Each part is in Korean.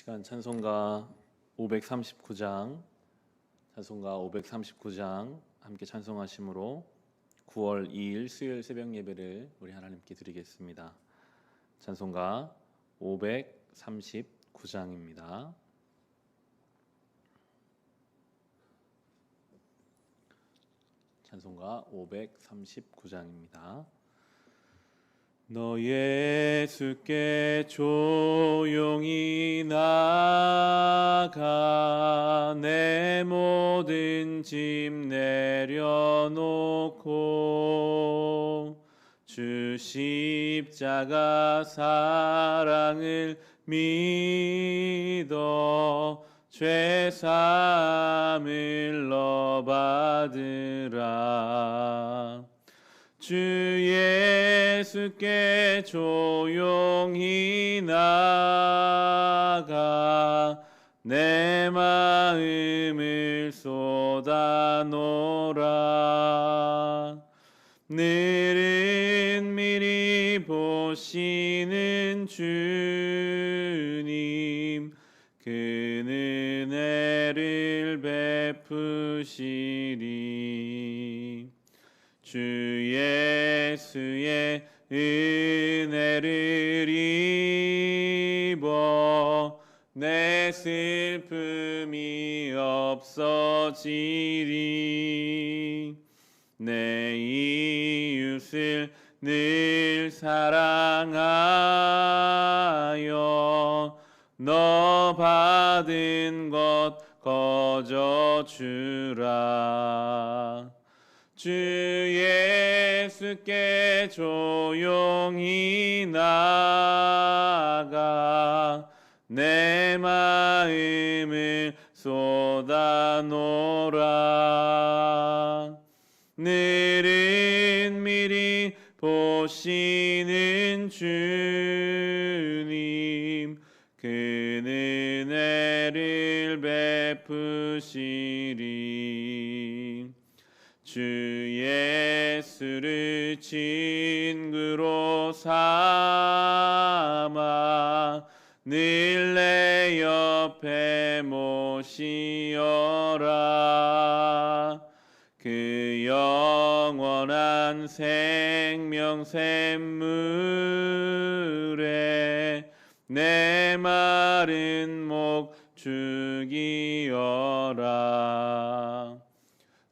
시간 찬송가 539장 함께 찬송하심으로 9월 2일 수요일 새벽 예배를 우리 하나님께 드리겠습니다. 찬송가 539장입니다. 찬송가 539장입니다. 너 예수께 조용히 나아가 내 모든 짐 내려놓고 주 십자가 사랑을 믿어 죄사함을 너 받으라. 주 예수께 조용히 나아가 내 마음을 쏟아놓으라. 늘은 미리 보시는 주님 그 은혜를 베푸시리. 주 예수의 은혜를 입어 내 슬픔이 없어지리. 내 이웃을 늘 사랑하여 너 받은 것 거저 주라. 주 예수께 조용히 나아가 내 마음을 쏟아놓으라. 늘은 미리 보시는 주님 그 은혜를 베푸시리. 주 예수를 친구로 삼아 늘 내 옆에 모시어라. 그 영원한 생명 샘물에 내 마른 목 죽이어라.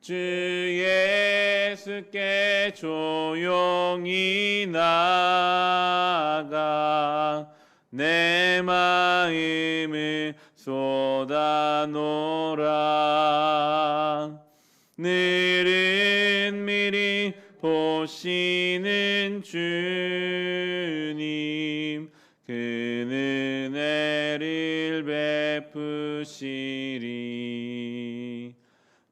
주 예수께 조용히 나아가 내 마음을 쏟아놓으라. 늘은 미리 보시는 주님 그 은혜를 베푸시리.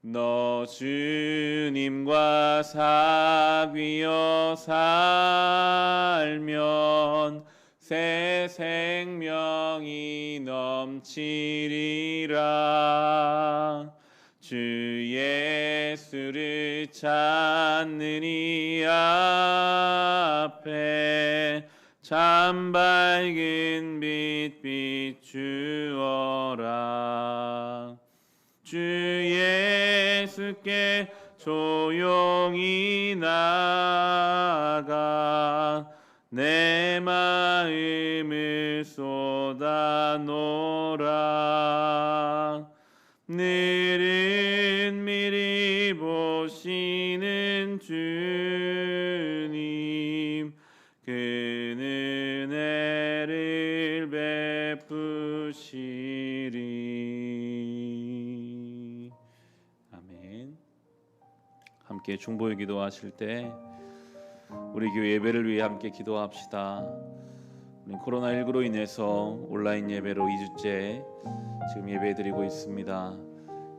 너 주님과 사귀어 살면 새 생명이 넘치리라. 주 예수를 찾는 이 앞에 참 밝은 빛 비추어라. 주 예수께 조용히 나아가 내 마음을 쏟아놓으라. 늘은 미리 보시는 주님 그 은혜를 베푸시리. 아멘. 함께 중보의 기도하실 때 우리 교회 예배를 위해 함께 기도합시다. 우리 코로나19로 인해서 온라인 예배로 2주째 지금 예배드리고 있습니다.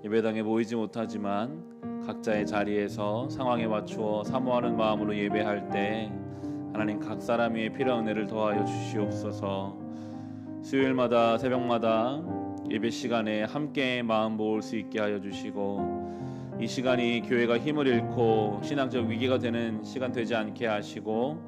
예배당에 모이지 못하지만 각자의 자리에서 상황에 맞추어 사모하는 마음으로 예배할 때 하나님 각 사람 위에 필요한 은혜를 더하여 주시옵소서. 수요일마다 새벽마다 예배 시간에 함께 마음 모을 수 있게 하여 주시고 이 시간이 교회가 힘을 잃고 신앙적 위기가 되는 시간 되지 않게 하시고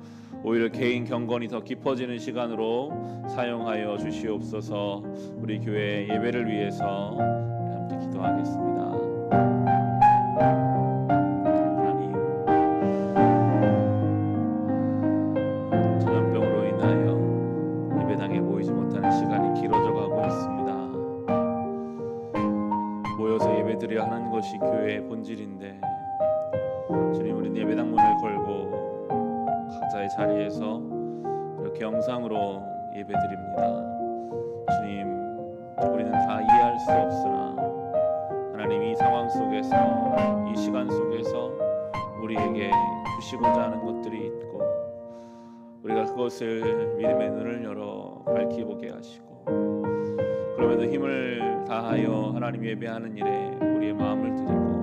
오히려 개인 경건이 더 깊어지는 시간으로 사용하여 주시옵소서. 우리 교회 예배를 위해서 우리 함께 기도하겠습니다. 하나님, 전염병으로 인하여 예배당에 모이지 못하는 시간이 길어져 가고 있습니다. 모여서 예배드려야 하는 것이 교회의 본질인데, 주님, 우리는 예배당 문을 걸고 각자의 자리에서 이렇게 영상으로 예배드립니다. 주님, 우리는 다 이해할 수 없으나 하나님, 이 상황 속에서, 이 시간 속에서 우리에게 주시고자 하는 것들이 있고, 우리가 그것을 믿음의 눈을 열어 밝히 보게 하시고, 그럼에도 힘을 다하여 하나님 예배하는 일에 우리의 마음을 드리고,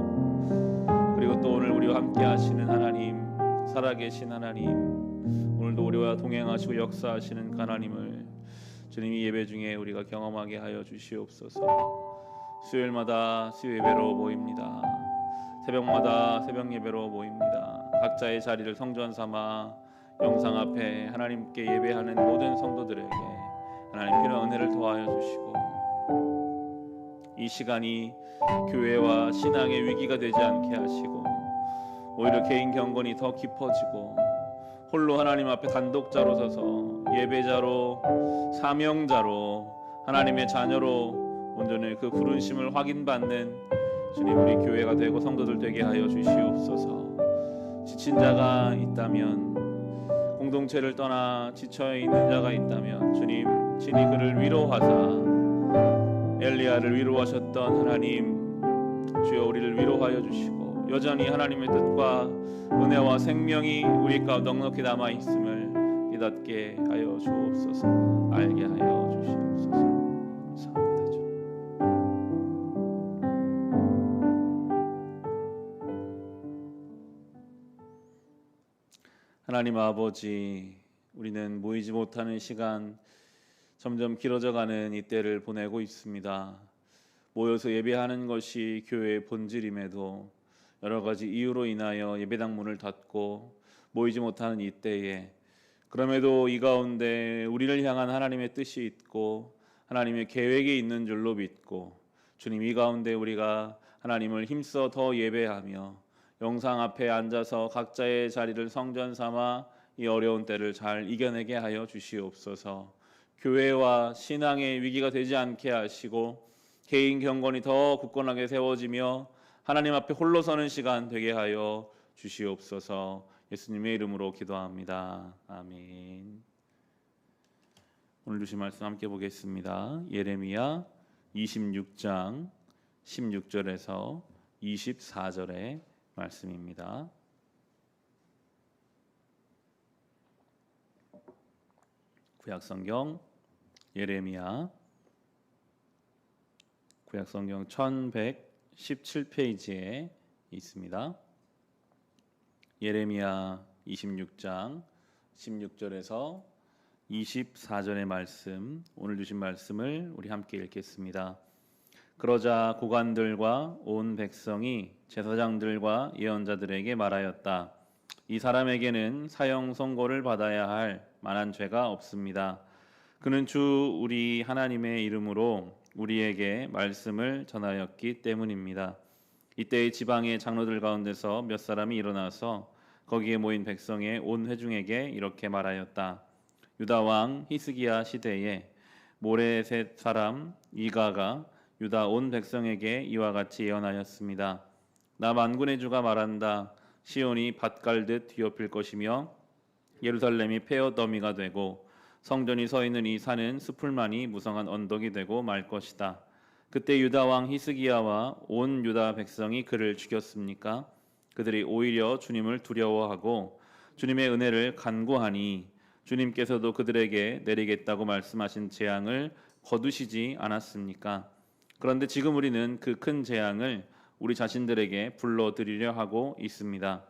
그리고 또 오늘 우리와 함께 하시는 하나님, 살아계신 하나님, 오늘도 우리와 동행하시고 역사하시는 하나님을 주님, 이 예배 중에 우리가 경험하게 하여 주시옵소서. 수요일마다 수요 예배로 모입니다. 새벽마다 새벽 예배로 모입니다. 각자의 자리를 성전 삼아 영상 앞에 하나님께 예배하는 모든 성도들에게 하나님 필요한 은혜를 더하여 주시고, 이 시간이 교회와 신앙의 위기가 되지 않게 하시고, 오히려 개인 경건이 더 깊어지고 홀로 하나님 앞에 단독자로 서서 예배자로, 사명자로, 하나님의 자녀로 온전히 그 부르심을 확인받는 주님, 우리 교회가 되고 성도들 되게 하여 주시옵소서. 지친 자가 있다면, 공동체를 떠나 지쳐 있는 자가 있다면 주님, 친히 그를 위로하사 엘리야를 위로하셨던 하나님, 주여 우리를 위로하여 주시고, 여전히 하나님의 뜻과 은혜와 생명이 우리 가운데 넉넉히 남아 있음을 깨닫게 하여 주옵소서. 알게 하여 주시옵소서. 감사합니다, 주님. 하나님 아버지, 우리는 모이지 못하는 시간, 점점 길어져가는 이때를 보내고 있습니다. 모여서 예배하는 것이 교회의 본질임에도 여러 가지 이유로 인하여 예배당 문을 닫고 모이지 못하는 이때에, 그럼에도 이 가운데 우리를 향한 하나님의 뜻이 있고 하나님의 계획이 있는 줄로 믿고, 주님, 이 가운데 우리가 하나님을 힘써 더 예배하며 영상 앞에 앉아서 각자의 자리를 성전 삼아 이 어려운 때를 잘 이겨내게 하여 주시옵소서. 교회와 신앙의 위기가 되지 않게 하시고 개인 경건이 더 굳건하게 세워지며 하나님 앞에 홀로 서는 시간 되게 하여 주시옵소서. 예수님의 이름으로 기도합니다. 아멘. 오늘 주신 말씀 함께 보겠습니다. 예레미야 26장 16절에서 24절의 말씀입니다. 구약성경 예레미야, 구약성경 1117페이지에 있습니다. 예레미야 26장 16절에서 24절의 말씀, 오늘 주신 말씀을 우리 함께 읽겠습니다. 그러자 고관들과 온 백성이 제사장들과 예언자들에게 말하였다. 이 사람에게는 사형 선고를 받아야 할 만한 죄가 없습니다. 그는 주 우리 하나님의 이름으로 우리에게 말씀을 전하였기 때문입니다. 이때의 지방의 장로들 가운데서 몇 사람이 일어나서 거기에 모인 백성의 온 회중에게 이렇게 말하였다. 유다 왕 히스기야 시대에 모레셋 사람 이가가 유다 온 백성에게 이와 같이 예언하였습니다. 나 만군의 주가 말한다. 시온이 밭 갈듯 뒤엎일 것이며 예루살렘이 폐허 더미가 되고 성전이 서 있는 이 산은 수풀만이 무성한 언덕이 되고 말 것이다. 그때 유다 왕 히스기야와 온 유다 백성이 그를 죽였습니까? 그들이 오히려 주님을 두려워하고 주님의 은혜를 간구하니 주님께서도 그들에게 내리겠다고 말씀하신 재앙을 거두시지 않았습니까? 그런데 지금 우리는 그 큰 재앙을 우리 자신들에게 불러들이려 하고 있습니다.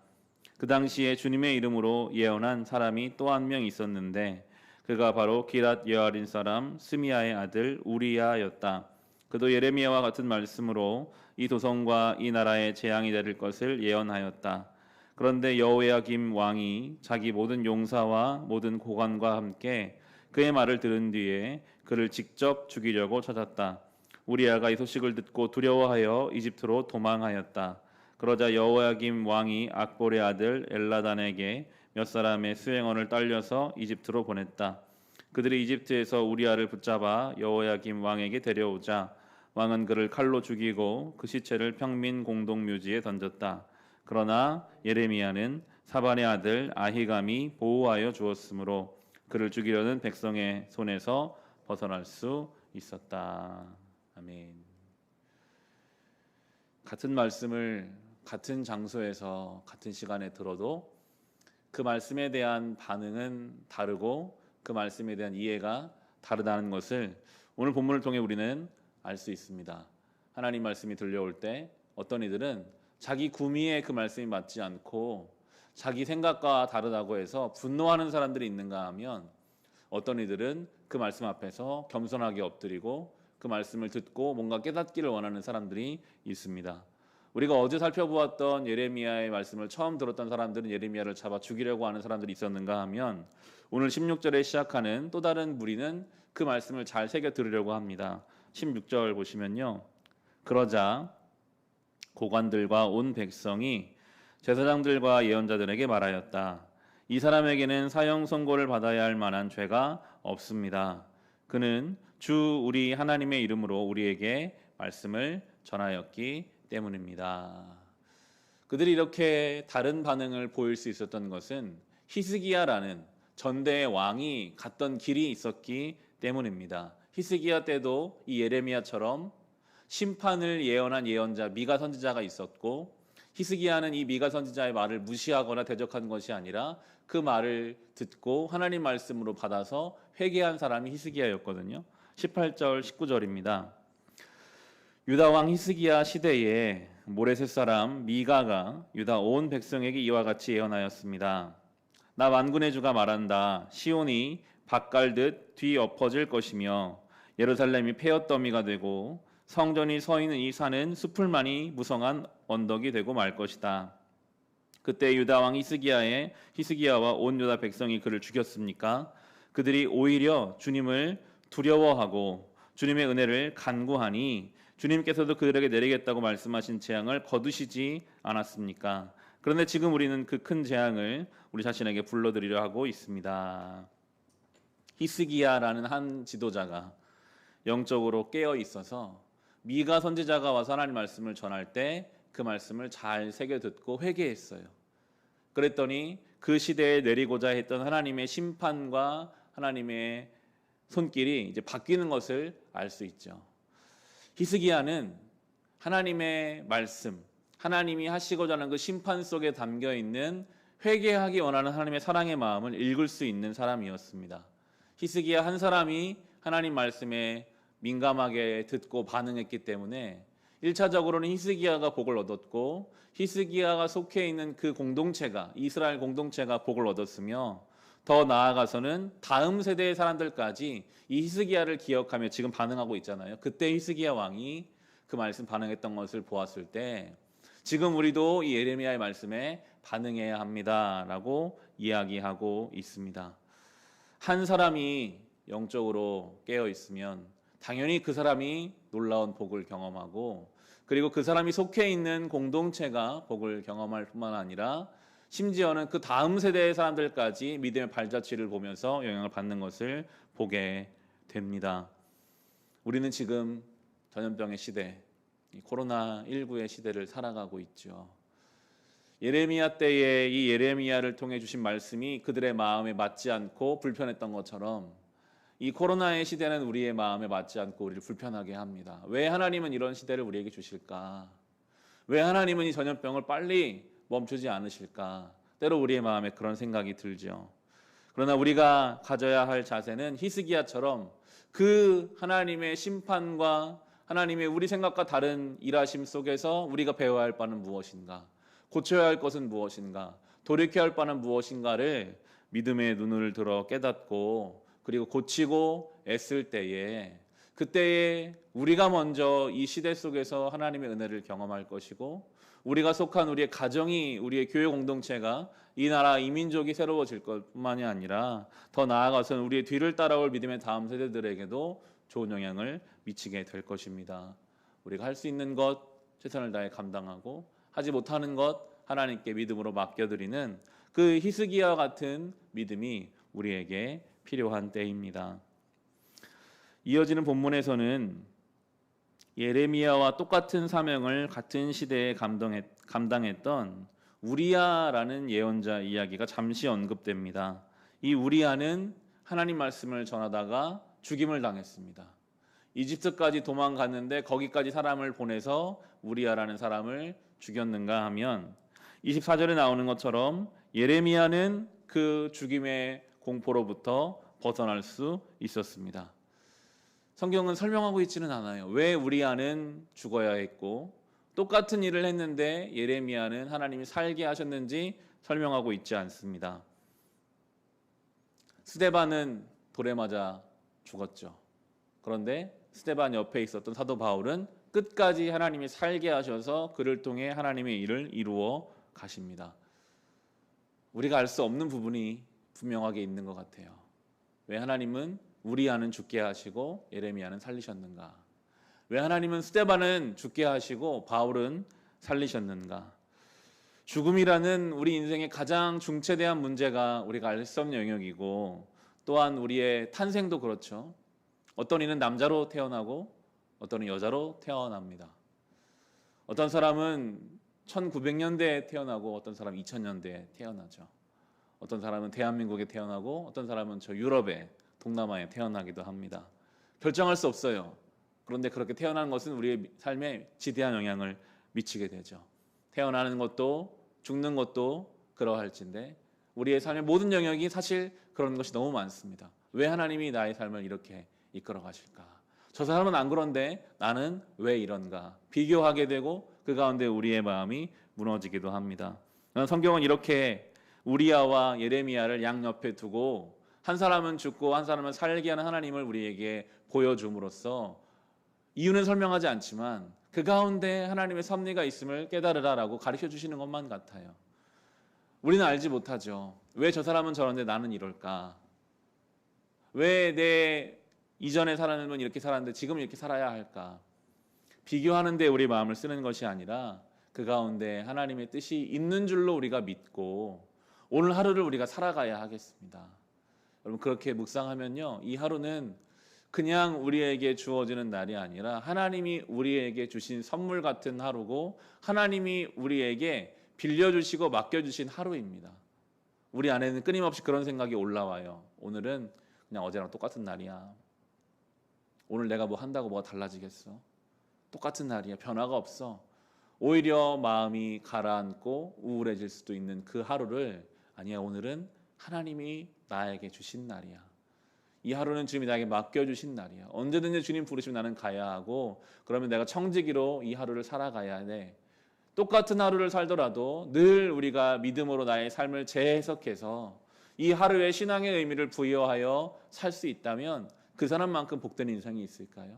그 당시에 주님의 이름으로 예언한 사람이 또 한 명 있었는데 그가 바로 기랏 여아린 사람 스미야의 아들 우리야였다. 그도 예레미야와 같은 말씀으로 이 도성과 이 나라에 재앙이 내릴 것을 예언하였다. 그런데 여호야김 왕이 자기 모든 용사와 모든 고관과 함께 그의 말을 들은 뒤에 그를 직접 죽이려고 찾았다. 우리아가 이 소식을 듣고 두려워하여 이집트로 도망하였다. 그러자 여호야김 왕이 악볼의 아들 엘라단에게 몇 사람의 수행원을 딸려서 이집트로 보냈다. 그들이 이집트에서 우리아를 붙잡아 여호야김 왕에게 데려오자 왕은 그를 칼로 죽이고 그 시체를 평민 공동묘지에 던졌다. 그러나 예레미야는 사반의 아들 아히감이 보호하여 주었으므로 그를 죽이려는 백성의 손에서 벗어날 수 있었다. 아멘. 같은 말씀을 같은 장소에서 같은 시간에 들어도 그 말씀에 대한 반응은 다르고 그 말씀에 대한 이해가 다르다는 것을 오늘 본문을 통해 우리는 알 수 있습니다. 하나님 말씀이 들려올 때 어떤 이들은 자기 구미에 그 말씀이 맞지 않고 자기 생각과 다르다고 해서 분노하는 사람들이 있는가 하면 어떤 이들은 그 말씀 앞에서 겸손하게 엎드리고 그 말씀을 듣고 뭔가 깨닫기를 원하는 사람들이 있습니다. 우리가 어제 살펴보았던 예레미야의 말씀을 처음 들었던 사람들은 예레미야를 잡아 죽이려고 하는 사람들이 있었는가 하면 오늘 16절에 시작하는 또 다른 무리는 그 말씀을 잘 새겨 들으려고 합니다. 16절 보시면요. 그러자 고관들과 온 백성이 제사장들과 예언자들에게 말하였다. 이 사람에게는 사형 선고를 받아야 할 만한 죄가 없습니다. 그는 주 우리 하나님의 이름으로 우리에게 말씀을 전하였기 때문입니다. 그들이 이렇게 다른 반응을 보일 수 있었던 것은 히스기야라는 전대의 왕이 갔던 길이 있었기 때문입니다. 히스기야 때도 이 예레미야처럼 심판을 예언한 예언자 미가 선지자가 있었고 히스기야는 이 미가 선지자의 말을 무시하거나 대적한 것이 아니라 그 말을 듣고 하나님 말씀으로 받아서 회개한 사람이 히스기야였거든요. 18절 19절입니다. 유다 왕 히스기야 시대에 모레셋 사람 미가가 유다 온 백성에게 이와 같이 예언하였습니다. 나 만군의 주가 말한다. 시온이 밭갈듯 뒤엎어질 것이며 예루살렘이 폐허더미가 되고 성전이 서 있는 이 산은 숲을만이 무성한 언덕이 되고 말 것이다. 그때 유다 왕 히스기야와 온 유다 백성이 그를 죽였습니까? 그들이 오히려 주님을 두려워하고 주님의 은혜를 간구하니 주님께서도 그들에게 내리겠다고 말씀하신 재앙을 거두시지 않았습니까? 그런데 지금 우리는 그 큰 재앙을 우리 자신에게 불러들이려 하고 있습니다. 히스기야라는 한 지도자가 영적으로 깨어 있어서 미가 선지자가 와서 하나님 말씀을 전할 때 그 말씀을 잘 새겨 듣고 회개했어요. 그랬더니 그 시대에 내리고자 했던 하나님의 심판과 하나님의 손길이 이제 바뀌는 것을 알 수 있죠. 히스기야는 하나님의 말씀, 하나님이 하시고자 하는 그 심판 속에 담겨 있는 회개하기 원하는 하나님의 사랑의 마음을 읽을 수 있는 사람이었습니다. 히스기야 한 사람이 하나님 말씀에 민감하게 듣고 반응했기 때문에 1차적으로는 히스기야가 복을 얻었고 히스기야가 속해 있는 그 공동체가 이스라엘 공동체가 복을 얻었으며 더 나아가서는 다음 세대의 사람들까지 이 히스기야를 기억하며 지금 반응하고 있잖아요. 그때 히스기야 왕이 그 말씀 반응했던 것을 보았을 때 지금 우리도 이 예레미야의 말씀에 반응해야 합니다라고 이야기하고 있습니다. 한 사람이 영적으로 깨어 있으면 당연히 그 사람이 놀라운 복을 경험하고 그리고 그 사람이 속해 있는 공동체가 복을 경험할 뿐만 아니라 심지어는 그 다음 세대의 사람들까지 믿음의 발자취를 보면서 영향을 받는 것을 보게 됩니다. 우리는 지금 전염병의 시대, 코로나19의 시대를 살아가고 있죠. 예레미야 때에 이 예레미야를 통해 주신 말씀이 그들의 마음에 맞지 않고 불편했던 것처럼 이 코로나의 시대는 우리의 마음에 맞지 않고 우리를 불편하게 합니다. 왜 하나님은 이런 시대를 우리에게 주실까? 왜 하나님은 이 전염병을 빨리 멈추지 않으실까? 때로 우리의 마음에 그런 생각이 들죠. 그러나 우리가 가져야 할 자세는 히스기야처럼 그 하나님의 심판과 하나님의 우리 생각과 다른 일하심 속에서 우리가 배워야 할 바는 무엇인가? 고쳐야 할 것은 무엇인가? 돌이켜야 할 바는 무엇인가를 믿음의 눈을 들어 깨닫고 그리고 고치고 애쓸 때에 그때에 우리가 먼저 이 시대 속에서 하나님의 은혜를 경험할 것이고 우리가 속한 우리의 가정이, 우리의 교회 공동체가, 이 나라 이 민족이 새로워질 것뿐만이 아니라 더 나아가서는 우리의 뒤를 따라올 믿음의 다음 세대들에게도 좋은 영향을 미치게 될 것입니다. 우리가 할 수 있는 것 최선을 다해 감당하고, 하지 못하는 것 하나님께 믿음으로 맡겨드리는 그 히스기야와 같은 믿음이 우리에게 필요한 때입니다. 이어지는 본문에서는 예레미야와 똑같은 사명을 같은 시대에 감당했던 우리야라는 예언자 이야기가 잠시 언급됩니다. 이 우리야는 하나님 말씀을 전하다가 죽임을 당했습니다. 이집트까지 도망갔는데 거기까지 사람을 보내서 우리야라는 사람을 죽였는가 하면 24절에 나오는 것처럼 예레미야는 그 죽임의 공포로부터 벗어날 수 있었습니다. 성경은 설명하고 있지는 않아요. 왜 우리야는 죽어야 했고 똑같은 일을 했는데 예레미야는 하나님이 살게 하셨는지 설명하고 있지 않습니다. 스데반은 돌에 맞아 죽었죠. 그런데 스데반 옆에 있었던 사도 바울은 끝까지 하나님이 살게 하셔서 그를 통해 하나님의 일을 이루어 가십니다. 우리가 알 수 없는 부분이 분명하게 있는 것 같아요. 왜 하나님은 우리야는 죽게 하시고 예레미야는 살리셨는가? 왜 하나님은 스데반은 죽게 하시고 바울은 살리셨는가? 죽음이라는 우리 인생의 가장 중차대한 문제가 우리가 알 수 없는 영역이고, 또한 우리의 탄생도 그렇죠. 어떤 이는 남자로 태어나고 어떤 이는 여자로 태어납니다. 어떤 사람은 1900년대에 태어나고 어떤 사람은 2000년대에 태어나죠. 어떤 사람은 대한민국에 태어나고 어떤 사람은 저 유럽에, 동남아에 태어나기도 합니다. 결정할 수 없어요. 그런데 그렇게 태어나는 것은 우리의 삶에 지대한 영향을 미치게 되죠. 태어나는 것도 죽는 것도 그러할진데 우리의 삶의 모든 영역이 사실 그런 것이 너무 많습니다. 왜 하나님이 나의 삶을 이렇게 이끌어 가실까? 저 사람은 안 그런데 나는 왜 이런가? 비교하게 되고 그 가운데 우리의 마음이 무너지기도 합니다. 성경은 이렇게 우리야와 예레미야를 양옆에 두고 한 사람은 죽고 한 사람은 살게 하는 하나님을 우리에게 보여줌으로써 이유는 설명하지 않지만 그 가운데 하나님의 섭리가 있음을 깨달으라라고 가르쳐 주시는 것만 같아요. 우리는 알지 못하죠. 왜 저 사람은 저런데 나는 이럴까? 왜 내 이전에 살았는 이렇게 살았는데 지금 이렇게 살아야 할까? 비교하는 데 우리 마음을 쓰는 것이 아니라 그 가운데 하나님의 뜻이 있는 줄로 우리가 믿고 오늘 하루를 우리가 살아가야 하겠습니다. 여러분, 그렇게 묵상하면요, 이 하루는 그냥 우리에게 주어지는 날이 아니라 하나님이 우리에게 주신 선물 같은 하루고 하나님이 우리에게 빌려주시고 맡겨주신 하루입니다. 우리 안에는 끊임없이 그런 생각이 올라와요. 오늘은 그냥 어제랑 똑같은 날이야. 오늘 내가 뭐 한다고 뭐가 달라지겠어? 똑같은 날이야. 변화가 없어. 오히려 마음이 가라앉고 우울해질 수도 있는 그 하루를, 아니야, 오늘은 하나님이 나에게 주신 날이야. 이 하루는 주님이 나에게 맡겨주신 날이야. 언제든지 주님 부르시면 나는 가야 하고, 그러면 내가 청지기로 이 하루를 살아가야 돼. 똑같은 하루를 살더라도 늘 우리가 믿음으로 나의 삶을 재해석해서 이 하루의 신앙의 의미를 부여하여 살 수 있다면 그 사람만큼 복된 인생이 있을까요?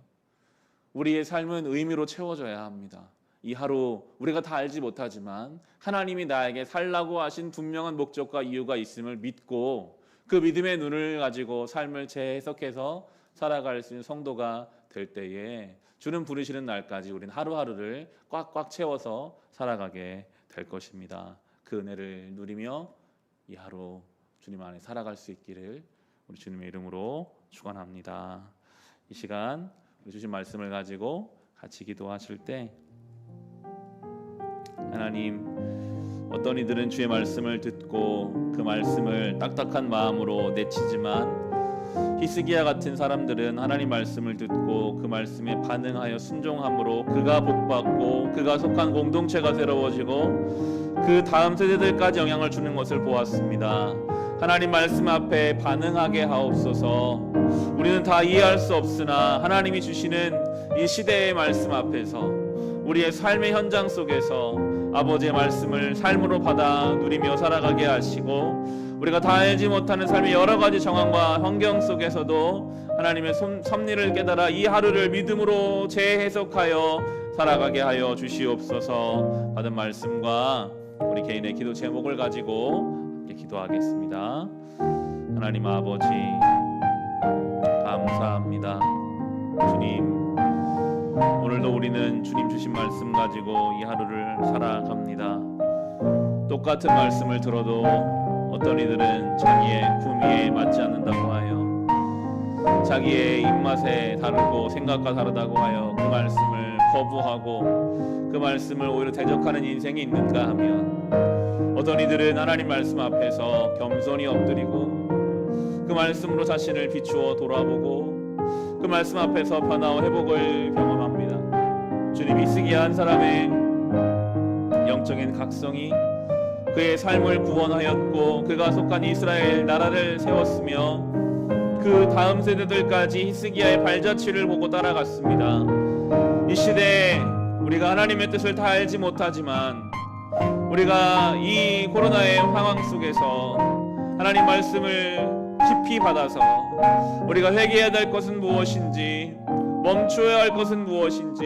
우리의 삶은 의미로 채워져야 합니다. 이 하루 우리가 다 알지 못하지만 하나님이 나에게 살라고 하신 분명한 목적과 이유가 있음을 믿고 그 믿음의 눈을 가지고 삶을 재해석해서 살아갈 수 있는 성도가 될 때에 주는 부르시는 날까지 우리는 하루하루를 꽉꽉 채워서 살아가게 될 것입니다. 그 은혜를 누리며 이 하루 주님 안에 살아갈 수 있기를 우리 주님의 이름으로 축원합니다. 이 시간 우리 주신 말씀을 가지고 같이 기도하실 때, 하나님, 어떤 이들은 주의 말씀을 듣고 그 말씀을 딱딱한 마음으로 내치지만 히스기야 같은 사람들은 하나님 말씀을 듣고 그 말씀에 반응하여 순종함으로 그가 복받고 그가 속한 공동체가 새로워지고 그 다음 세대들까지 영향을 주는 것을 보았습니다. 하나님 말씀 앞에 반응하게 하옵소서. 우리는 다 이해할 수 없으나 하나님이 주시는 이 시대의 말씀 앞에서 우리의 삶의 현장 속에서 아버지의 말씀을 삶으로 받아 누리며 살아가게 하시고, 우리가 다 알지 못하는 삶의 여러 가지 정황과 환경 속에서도 하나님의 섭리를 깨달아 이 하루를 믿음으로 재해석하여 살아가게 하여 주시옵소서. 받은 말씀과 우리 개인의 기도 제목을 가지고 함께 기도하겠습니다. 하나님 아버지, 감사합니다. 주님, 오늘도 우리는 주님 주신 말씀 가지고 이 하루를 살아갑니다. 똑같은 말씀을 들어도 어떤 이들은 자기의 구미에 맞지 않는다고 하여, 자기의 입맛에 다르고 생각과 다르다고 하여 그 말씀을 거부하고 그 말씀을 오히려 대적하는 인생이 있는가 하면, 어떤 이들은 하나님 말씀 앞에서 겸손히 엎드리고 그 말씀으로 자신을 비추어 돌아보고 그 말씀 앞에서 변화와 회복을 경험합니다. 주님, 히스기야 한 사람의 영적인 각성이 그의 삶을 구원하였고 그가 속한 이스라엘 나라를 세웠으며 그 다음 세대들까지 히스기야의 발자취를 보고 따라갔습니다. 이 시대에 우리가 하나님의 뜻을 다 알지 못하지만, 우리가 이 코로나의 상황 속에서 하나님 말씀을 깊이 받아서 우리가 회개해야 될 것은 무엇인지, 멈춰야 할 것은 무엇인지,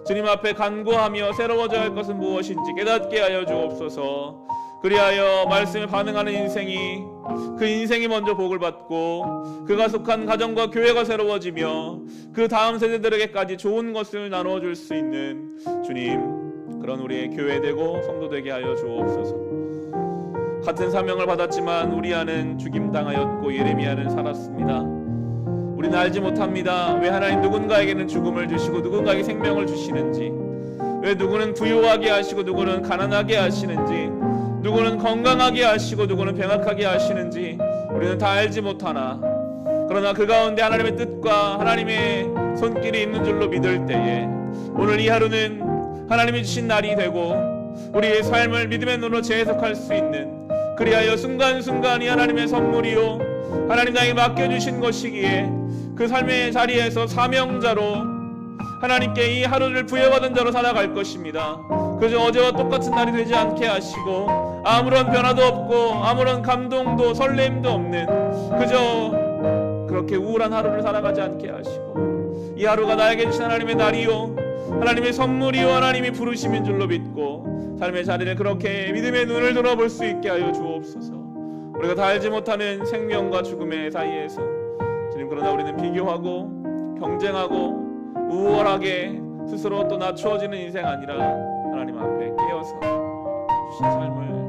주님 앞에 간구하며 새로워져야 할 것은 무엇인지 깨닫게 하여 주옵소서. 그리하여 말씀에 반응하는 인생이, 그 인생이 먼저 복을 받고 그가 속한 가정과 교회가 새로워지며 그 다음 세대들에게까지 좋은 것을 나눠줄 수 있는 주님, 그런 우리의 교회 되고 성도 되게 하여 주옵소서. 같은 사명을 받았지만 우리아는 죽임당하였고 예레미야는 살았습니다. 우리는 알지 못합니다. 왜 하나님 누군가에게는 죽음을 주시고 누군가에게 생명을 주시는지, 왜 누구는 부유하게 하시고 누구는 가난하게 하시는지, 누구는 건강하게 하시고 누구는 병약하게 하시는지 우리는 다 알지 못하나, 그러나 그 가운데 하나님의 뜻과 하나님의 손길이 있는 줄로 믿을 때에 오늘 이 하루는 하나님이 주신 날이 되고 우리의 삶을 믿음의 눈으로 재해석할 수 있는, 그리하여 순간순간이 하나님의 선물이요 하나님 나에게 맡겨주신 것이기에 그 삶의 자리에서 사명자로 하나님께 이 하루를 부여받은 자로 살아갈 것입니다. 그저 어제와 똑같은 날이 되지 않게 하시고 아무런 변화도 없고 아무런 감동도 설렘도 없는 그저 그렇게 우울한 하루를 살아가지 않게 하시고, 이 하루가 나에게 주신 하나님의 날이요 하나님의 선물이요 하나님이 부르심인 줄로 믿고 삶의 자리를 그렇게 믿음의 눈을 들어볼 수 있게 하여 주옵소서. 우리가 다 알지 못하는 생명과 죽음의 사이에서 주님, 그러나 우리는 비교하고 경쟁하고 우월하게 스스로 또 낮추어지는 인생 아니라 하나님 앞에 깨어서 주신 삶을